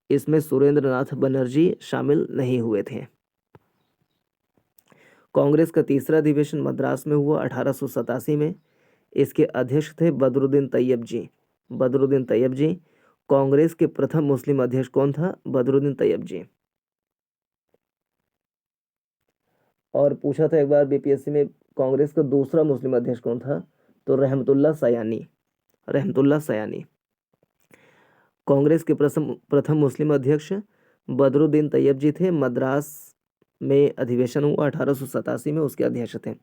इसमें सुरेंद्र नाथ बनर्जी शामिल नहीं हुए थे। कांग्रेस का तीसरा अधिवेशन मद्रास में हुआ 1887 में। इसके अध्यक्ष थे बदरुद्दीन तैयब जी। कांग्रेस के प्रथम मुस्लिम अध्यक्ष कौन था? बदरुद्दीन तैयब जी। और पूछा था एक बार बीपीएससी में, कांग्रेस का दूसरा मुस्लिम अध्यक्ष कौन था? तो रहमतुल्लाह सयानी। कांग्रेस के प्रथम मुस्लिम अध्यक्ष बदरुद्दीन तैयब जी थे। मद्रास में अधिवेशन हुआ 1887 में, उसके अध्यक्ष थे।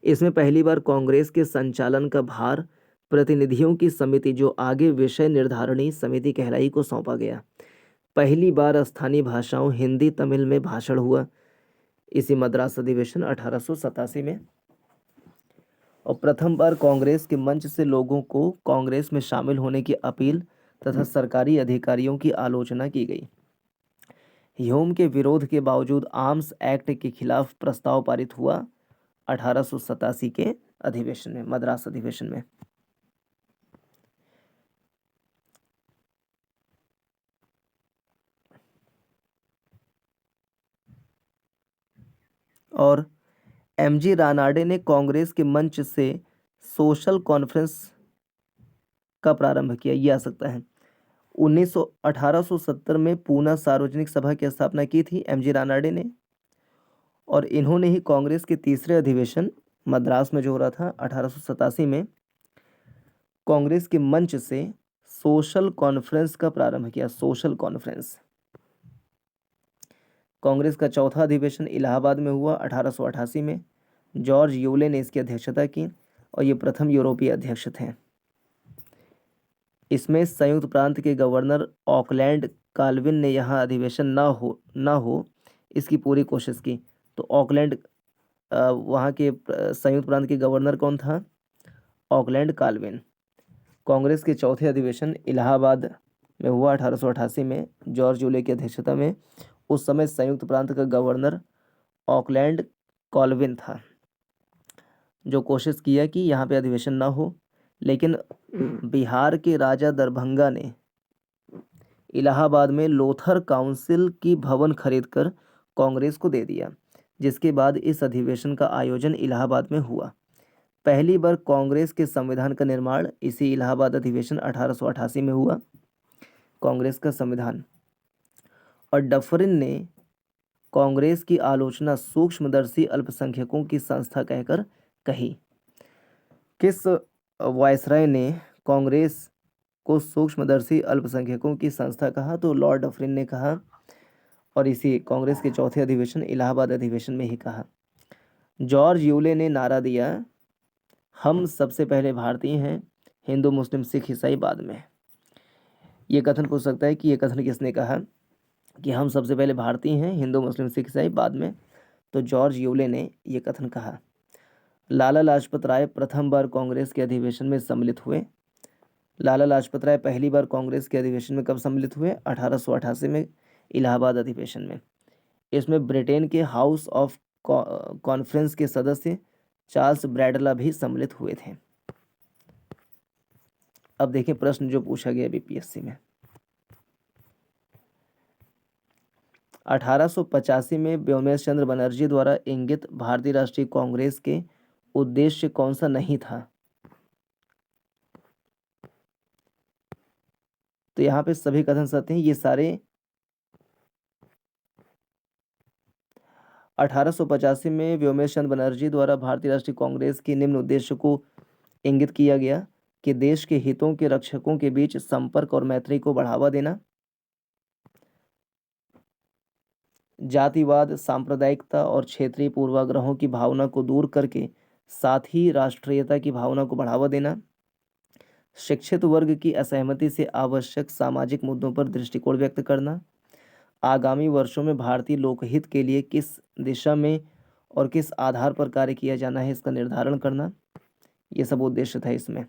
इसमें पहली बार कांग्रेस के संचालन का भार प्रतिनिधियों की समिति, जो आगे विषय निर्धारणी समिति कहलाई, को सौंपा गया। पहली बार स्थानीय भाषाओं हिंदी तमिल में भाषण हुआ इसी मद्रास अधिवेशन 1887 में। और प्रथम बार कांग्रेस के मंच से लोगों को कांग्रेस में शामिल होने की अपील तथा सरकारी अधिकारियों की आलोचना की गई। ह्यूम के विरोध के बावजूद आर्म्स एक्ट के खिलाफ प्रस्ताव पारित हुआ 1887 के अधिवेशन में, मद्रास अधिवेशन में। और एमजी रानाडे ने कांग्रेस के मंच से सोशल कॉन्फ्रेंस का प्रारंभ किया। ये आ सकता है 1870 में पूना सार्वजनिक सभा की स्थापना की थी एमजी रानाडे ने, और इन्होंने ही कांग्रेस के तीसरे अधिवेशन मद्रास में जो हो रहा था 1887 में, कांग्रेस के मंच से सोशल कॉन्फ्रेंस का प्रारंभ किया। Social conference. कांग्रेस का चौथा अधिवेशन इलाहाबाद में हुआ 1888 में। जॉर्ज यूले ने इसकी अध्यक्षता की और ये प्रथम यूरोपीय अध्यक्ष थे। इसमें संयुक्त प्रांत के गवर्नर ऑकलैंड काल्विन ने यहाँ अधिवेशन न हो इसकी पूरी कोशिश की। तो ऑकलैंड, वहाँ के संयुक्त प्रांत के गवर्नर कौन था? Auckland Calvin. कांग्रेस के चौथे अधिवेशन इलाहाबाद में हुआ 1888 में जॉर्ज यूले की अध्यक्षता में। उस समय संयुक्त प्रांत का गवर्नर ऑकलैंड कॉल्विन था, जो कोशिश किया कि यहाँ पे अधिवेशन ना हो, लेकिन बिहार के राजा दरभंगा ने इलाहाबाद में लोथर काउंसिल की भवन खरीदकर कांग्रेस को दे दिया, जिसके बाद इस अधिवेशन का आयोजन इलाहाबाद में हुआ। पहली बार कांग्रेस के संविधान का निर्माण इसी इलाहाबाद अधिवेशन 1888 में हुआ। कांग्रेस का संविधान। और डफरिन ने कांग्रेस की आलोचना सूक्ष्मदर्शी अल्पसंख्यकों की संस्था कहकर कही। किस वायसराय ने कांग्रेस को सूक्ष्मदर्शी अल्पसंख्यकों की संस्था कहा? तो लॉर्ड डफरिन ने कहा, और इसी कांग्रेस के चौथे अधिवेशन इलाहाबाद अधिवेशन में ही कहा। जॉर्ज यूले ने नारा दिया, हम सबसे पहले भारतीय हैं, हिंदू मुस्लिम सिख ईसाई बाद में। ये कथन पूछ सकता है कि ये कथन किसने कहा कि हम सबसे पहले भारतीय हैं, हिंदू मुस्लिम सिख ईसाई बाद में? तो जॉर्ज यूले ने ये कथन कहा। लाला लाजपत राय प्रथम बार कांग्रेस के अधिवेशन में सम्मिलित हुए। लाला लाजपत राय पहली बार कांग्रेस के अधिवेशन में कब सम्मिलित हुए? 1888 में इलाहाबाद अधिवेशन में। इसमें ब्रिटेन के हाउस ऑफ कॉन्फ्रेंस के सदस्य चार्ल्स ब्रैडला भी सम्मिलित हुए थे। अब देखें प्रश्न जो पूछा गया बीपीएससी में। 1885 में व्योमेश चंद्र बनर्जी द्वारा इंगित भारतीय राष्ट्रीय कांग्रेस के उद्देश्य कौन सा नहीं था? तो यहाँ पे सभी कथन सत्य हैं। ये सारे 1885 में व्योमेश चंद्र बनर्जी द्वारा भारतीय राष्ट्रीय कांग्रेस के निम्न उद्देश्य को इंगित किया गया कि देश के हितों के रक्षकों के बीच संपर्क और मैत्री को बढ़ावा देना, जातिवाद, सांप्रदायिकता और क्षेत्रीय पूर्वाग्रहों की भावना को दूर करके साथ ही राष्ट्रीयता की भावना को बढ़ावा देना, शिक्षित वर्ग की असहमति से आवश्यक सामाजिक मुद्दों पर दृष्टिकोण व्यक्त करना, आगामी वर्षों में भारतीय लोकहित के लिए किस दिशा में और किस आधार पर कार्य किया जाना है इसका निर्धारण करना। ये सब उद्देश्य था इसमें।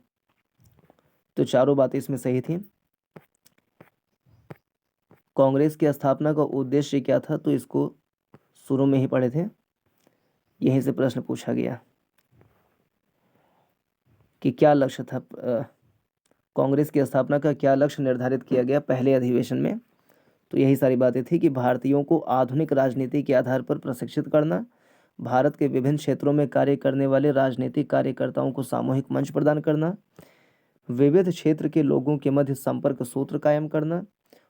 तो चारों बातें इसमें सही थी। कांग्रेस की स्थापना का उद्देश्य क्या था? तो इसको शुरू में ही पढ़े थे, यहीं से प्रश्न पूछा गया कि क्या लक्ष्य था, कांग्रेस की स्थापना का क्या लक्ष्य निर्धारित किया गया पहले अधिवेशन में? तो यही सारी बातें थी कि भारतीयों को आधुनिक राजनीति के आधार पर प्रशिक्षित करना, भारत के विभिन्न क्षेत्रों में कार्य करने वाले राजनीतिक कार्यकर्ताओं को सामूहिक मंच प्रदान करना, विविध क्षेत्र के लोगों के मध्य संपर्क सूत्र कायम करना,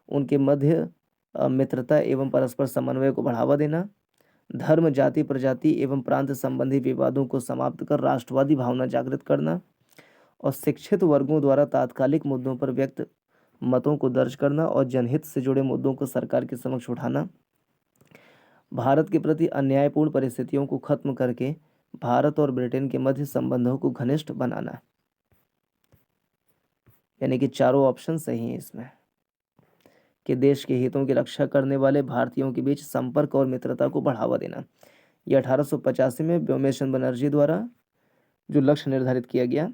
उनके मध्य मित्रता एवं परस्पर समन्वय को बढ़ावा देना, धर्म, जाति, प्रजाति एवं प्रांत संबंधी विवादों को समाप्त कर राष्ट्रवादी भावना जागृत करना और शिक्षित वर्गों द्वारा तात्कालिक मुद्दों पर व्यक्त मतों को दर्ज करना और जनहित से जुड़े मुद्दों को सरकार के समक्ष उठाना, भारत के प्रति अन्यायपूर्ण परिस्थितियों को खत्म करके भारत और ब्रिटेन के मध्य संबंधों को घनिष्ठ बनाना। यानी कि चारों ऑप्शन सही हैं इसमें कि देश के हितों की रक्षा करने वाले भारतीयों के बीच संपर्क और मित्रता को बढ़ावा देना। यह 1885 में व्योमेश चंद्र बनर्जी द्वारा जो लक्ष्य निर्धारित किया गया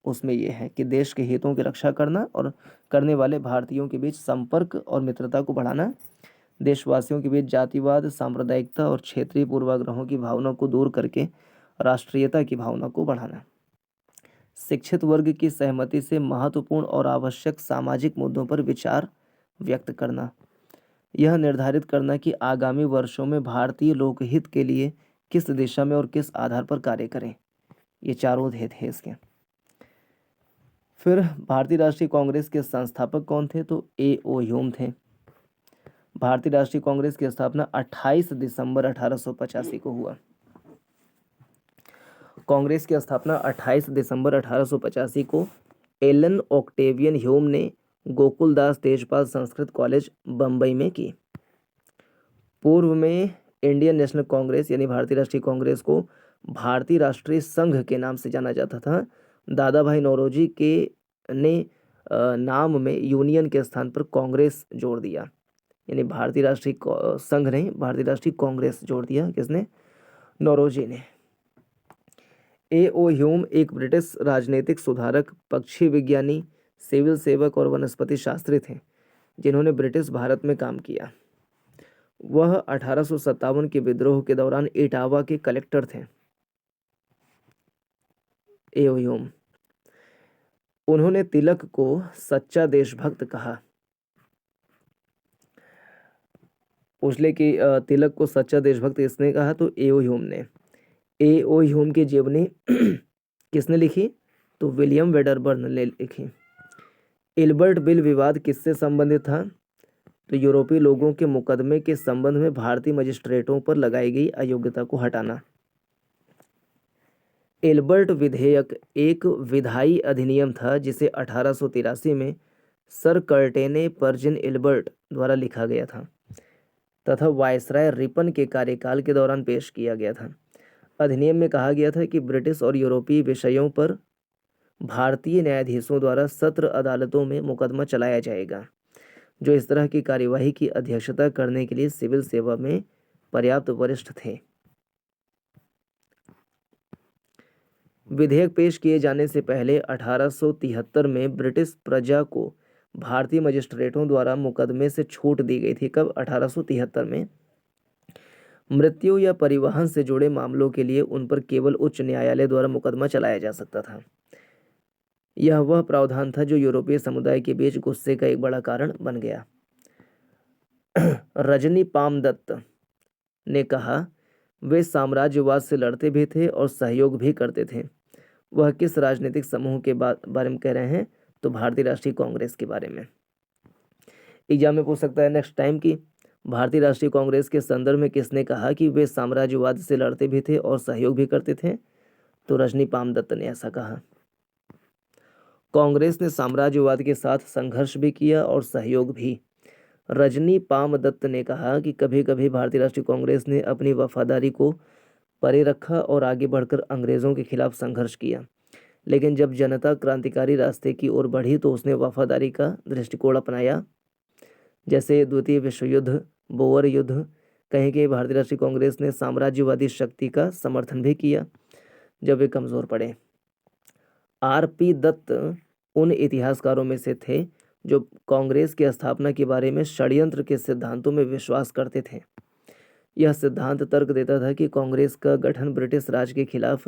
उसमें यह है कि देश के हितों की रक्षा करना और करने वाले भारतीयों के बीच संपर्क और मित्रता को बढ़ाना, देशवासियों के बीच जातिवाद, सांप्रदायिकता और क्षेत्रीय पूर्वाग्रहों की भावना को दूर करके राष्ट्रीयता की भावना को बढ़ाना, शिक्षित वर्ग की सहमति से महत्वपूर्ण और आवश्यक सामाजिक मुद्दों पर विचार व्यक्त करना, यह निर्धारित करना कि आगामी वर्षों में भारतीय लोकहित के लिए किस दिशा में और किस आधार पर कार्य करें। ये चारों ध्येय थे इसके। फिर भारतीय राष्ट्रीय कांग्रेस के संस्थापक कौन थे? तो A.O. ह्यूम थे। भारतीय राष्ट्रीय कांग्रेस की स्थापना 28 दिसंबर 1885 को हुआ। कांग्रेस की स्थापना 28 दिसंबर 1885 को एलन ऑक्टेवियन ह्यूम ने गोकुलदास तेजपाल संस्कृत कॉलेज बम्बई में की। पूर्व में इंडियन नेशनल कांग्रेस यानी भारतीय राष्ट्रीय कांग्रेस को भारतीय राष्ट्रीय संघ के नाम से जाना जाता था। दादा भाई नौरोजी के ने नाम में यूनियन के स्थान पर कांग्रेस जोड़ दिया, यानी भारतीय राष्ट्रीय संघ नहीं, भारतीय राष्ट्रीय कांग्रेस जोड़ दिया। किसने? नौरोजी ने। A.O. ह्यूम एक ब्रिटिश राजनीतिक सुधारक, पक्षी विज्ञानी, सिविल सेवक और वनस्पति शास्त्री थे जिन्होंने ब्रिटिश भारत में काम किया। वह 1857 के विद्रोह के दौरान इटावा के कलेक्टर थे। एओ उन्होंने तिलक को सच्चा देशभक्त कहा। पूछ ले कि तिलक को सच्चा देशभक्त किसने कहा, तो एओ ह्यूम ने। एओ ह्यूम की जीवनी किसने लिखी, तो विलियम वेडरबर्न ने लिखी। इल्बर्ट बिल विवाद किससे संबंधित था, तो यूरोपीय लोगों के मुकदमे के संबंध में भारतीय मजिस्ट्रेटों पर लगाई गई अयोग्यता को हटाना। इल्बर्ट विधेयक एक विधायी अधिनियम था जिसे 1883 में सर कर्टेने पर्जिन इल्बर्ट द्वारा लिखा गया था तथा वायसराय रिपन के कार्यकाल के दौरान पेश किया गया था। अधिनियम में कहा गया था कि ब्रिटिश और यूरोपीय विषयों पर भारतीय न्यायाधीशों द्वारा सत्र अदालतों में मुकदमा चलाया जाएगा, जो इस तरह की कार्यवाही की अध्यक्षता करने के लिए सिविल सेवा में पर्याप्त वरिष्ठ थे। विधेयक पेश किए जाने से पहले 1873 में ब्रिटिश प्रजा को भारतीय मजिस्ट्रेटों द्वारा मुकदमे से छूट दी गई थी। कब, 1873 में। मृत्यु या परिवहन से जुड़े मामलों के लिए उन पर केवल उच्च न्यायालय द्वारा मुकदमा चलाया जा सकता था। यह वह प्रावधान था जो यूरोपीय समुदाय के बीच गुस्से का एक बड़ा कारण बन गया। रजनी पामदत्त ने कहा, वे साम्राज्यवाद से लड़ते भी थे और सहयोग भी करते थे। वह किस राजनीतिक समूह के बारे में कह रहे हैं, तो भारतीय राष्ट्रीय कांग्रेस के बारे में। एग्जाम में पूछ सकता है नेक्स्ट टाइम कि भारतीय राष्ट्रीय कांग्रेस के संदर्भ में किसने कहा कि वे साम्राज्यवाद से लड़ते भी थे और सहयोग भी करते थे, तो रजनी पामदत्त ने ऐसा कहा। कांग्रेस ने साम्राज्यवाद के साथ संघर्ष भी किया और सहयोग भी। रजनी पामदत्त ने कहा कि कभी कभी भारतीय राष्ट्रीय कांग्रेस ने अपनी वफादारी को परे रखा और आगे बढ़कर अंग्रेजों के खिलाफ संघर्ष किया, लेकिन जब जनता क्रांतिकारी रास्ते की ओर बढ़ी तो उसने वफादारी का दृष्टिकोण अपनाया। जैसे द्वितीय विश्व युद्ध, बोअर युद्ध। कहीं कहीं भारतीय राष्ट्रीय कांग्रेस ने साम्राज्यवादी शक्ति का समर्थन भी किया जब वे कमजोर पड़े। आर.पी. दत्त उन इतिहासकारों में से थे जो कांग्रेस की स्थापना के बारे में षड्यंत्र के सिद्धांतों में विश्वास करते थे। यह सिद्धांत तर्क देता था कि कांग्रेस का गठन ब्रिटिश राज के खिलाफ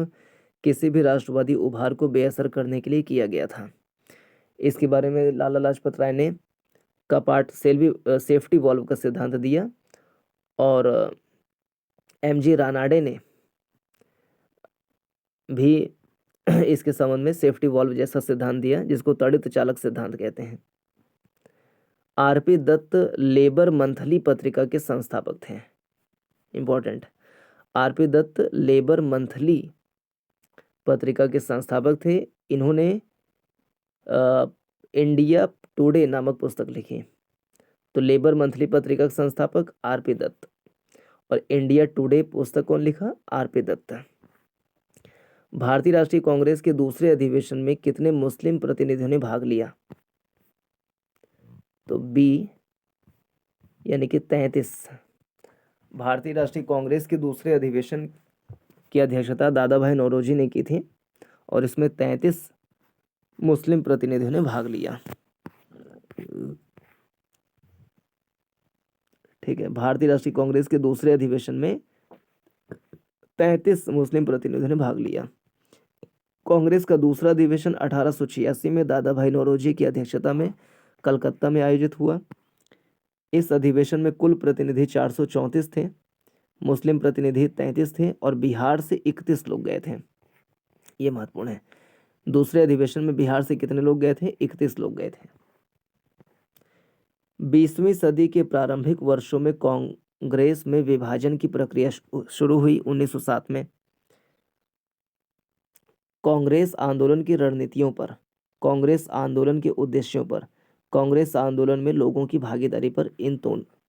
किसी भी राष्ट्रवादी उभार को बेअसर करने के लिए किया गया था। इसके बारे में लाला लाजपत राय ने कपाट सेफ्टी वॉल्व का सिद्धांत दिया और एम.जी. रानाडे ने भी इसके संबंध में सेफ्टी वॉल्व जैसा सिद्धांत दिया जिसको तड़ित चालक सिद्धांत कहते हैं। आर.पी. दत्त लेबर मंथली पत्रिका के संस्थापक थे। Important, R P. Dutt labour monthly पत्रिका के संस्थापक थे। इन्होंने इंडिया टुडे नामक पुस्तक लिखी। तो लेबर मंथली पत्रिका के संस्थापक आर.पी. दत्त और इंडिया टुडे पुस्तक कौन लिखा, आर.पी. दत्त। भारतीय राष्ट्रीय कांग्रेस के दूसरे अधिवेशन में कितने मुस्लिम प्रतिनिधियों ने भाग लिया, तो बी यानी कि 33। भारतीय राष्ट्रीय कांग्रेस के दूसरे अधिवेशन की अध्यक्षता दादा भाई नौरोजी ने की थी और इसमें 33 मुस्लिम प्रतिनिधियों ने भाग लिया। ठीक है, भारतीय राष्ट्रीय कांग्रेस के दूसरे अधिवेशन में 33 मुस्लिम प्रतिनिधियों ने भाग लिया। कांग्रेस का दूसरा अधिवेशन 1886 में दादा भाई नौरोजी की अध्यक्षता में कलकत्ता में आयोजित हुआ। इस अधिवेशन में कुल प्रतिनिधि 434 थे, मुस्लिम प्रतिनिधि 33 थे और बिहार से 31 लोग गए थे। ये महत्वपूर्ण है। दूसरे अधिवेशन में बिहार से कितने लोग गए थे, 31 लोग गए थे। 20वीं सदी के प्रारंभिक वर्षों में कांग्रेस में विभाजन की प्रक्रिया शुरू हुई। 1907 में कांग्रेस आंदोलन की रणनीतियों पर, कांग्रेस आंदोलन के उद्देश्यों पर, कांग्रेस आंदोलन में लोगों की भागीदारी पर, इन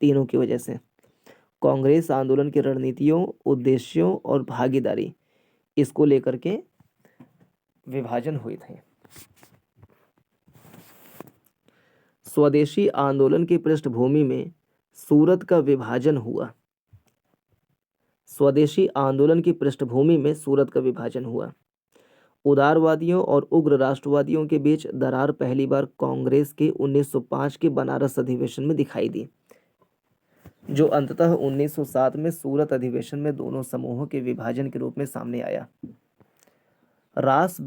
तीनों की वजह से कांग्रेस आंदोलन की रणनीतियों, उद्देश्यों और भागीदारी, इसको लेकर के विभाजन हुए थे। स्वदेशी आंदोलन की पृष्ठभूमि में सूरत का विभाजन हुआ। स्वदेशी आंदोलन की पृष्ठभूमि में सूरत का विभाजन हुआ उदारवादियों और उग्र राष्ट्रवादियों के बीच दरार पहली बार कांग्रेस के 1905 के बनारस अधिवेशन में दिखाई दी, जो अंततः 1907 में सूरत अधिवेशन में दोनों समूहों के विभाजन के रूप में सामने आया। रास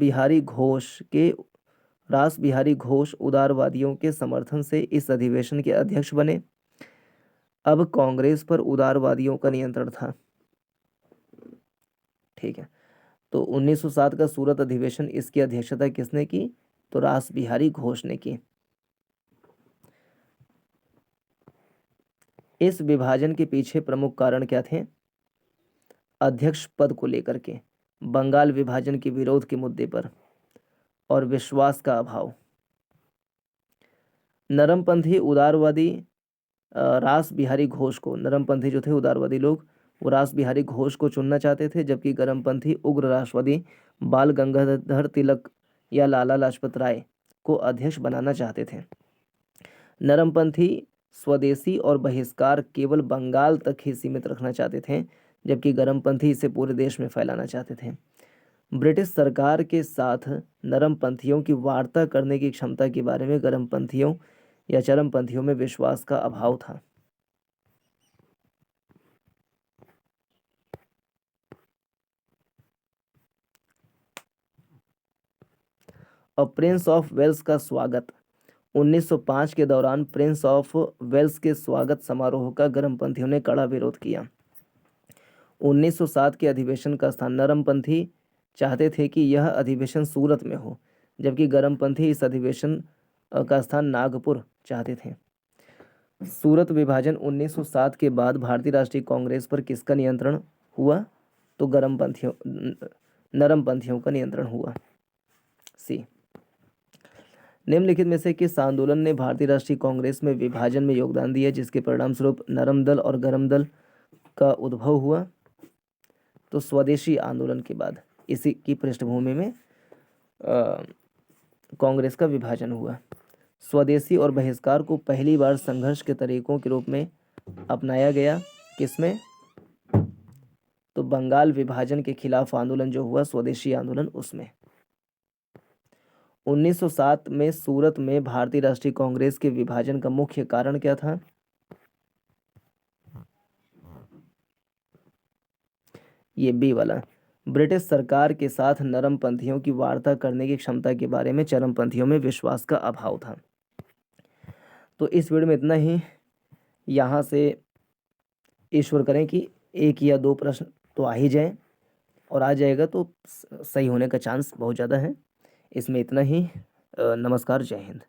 बिहारी घोष उदारवादियों के समर्थन से इस अधिवेशन के अध्यक्ष बने। अब कांग्रेस पर उदारवादियों का नियंत्रण था। ठीक है, तो 1907 का सूरत अधिवेशन, इसकी अध्यक्षता किसने की? तो रास बिहारी घोष ने की। इस विभाजन के पीछे प्रमुख कारण क्या थे? अध्यक्ष पद को लेकर के, बंगाल विभाजन के विरोध के मुद्दे पर और विश्वास का अभाव। नरमपंथी उदारवादी रास बिहारी घोष को, नरमपंथी जो थे उदारवादी लोग, वो रास बिहारी घोष को चुनना चाहते थे, जबकि गरमपंथी उग्र राष्ट्रवादी बाल गंगाधर तिलक या लाला लाजपत राय को अध्यक्ष बनाना चाहते थे। नरमपंथी स्वदेशी और बहिष्कार केवल बंगाल तक ही सीमित रखना चाहते थे, जबकि गरमपंथी इसे पूरे देश में फैलाना चाहते थे। ब्रिटिश सरकार के साथ नरमपंथियों की वार्ता करने की क्षमता के बारे में गरमपंथियों या चरमपंथियों में विश्वास का अभाव था। और प्रिंस ऑफ वेल्स का स्वागत। 1905 के दौरान प्रिंस ऑफ वेल्स के स्वागत समारोह का गरमपंथियों ने कड़ा विरोध किया। 1907 के अधिवेशन का स्थान, नरमपंथी चाहते थे कि यह अधिवेशन सूरत में हो, जबकि गरमपंथी इस अधिवेशन का स्थान नागपुर चाहते थे। सूरत विभाजन 1907 के बाद भारतीय राष्ट्रीय कांग्रेस पर किसका नियंत्रण हुआ? तो नरमपंथियों का नियंत्रण हुआ। सी, निम्नलिखित में से किस आंदोलन ने भारतीय राष्ट्रीय कांग्रेस में विभाजन में योगदान दिया, जिसके परिणाम स्वरूप नरम दल और गरम दल का उद्भव हुआ? तो स्वदेशी आंदोलन के बाद इसी की पृष्ठभूमि में कांग्रेस का विभाजन हुआ। स्वदेशी और बहिष्कार को पहली बार संघर्ष के तरीकों के रूप में अपनाया गया। किसमें? तो बंगाल विभाजन के खिलाफ आंदोलन जो हुआ, स्वदेशी आंदोलन, उसमें। 1907 में सूरत में भारतीय राष्ट्रीय कांग्रेस के विभाजन का मुख्य कारण क्या था? ये बी वाला, ब्रिटिश सरकार के साथ नरमपंथियों की वार्ता करने की क्षमता के बारे में चरमपंथियों में विश्वास का अभाव था। तो इस वीडियो में इतना ही। यहाँ से ईश्वर करें कि एक या दो प्रश्न तो आ ही जाए, और आ जाएगा तो सही होने का चांस बहुत ज़्यादा है। इसमें इतना ही। नमस्कार, जय हिंद।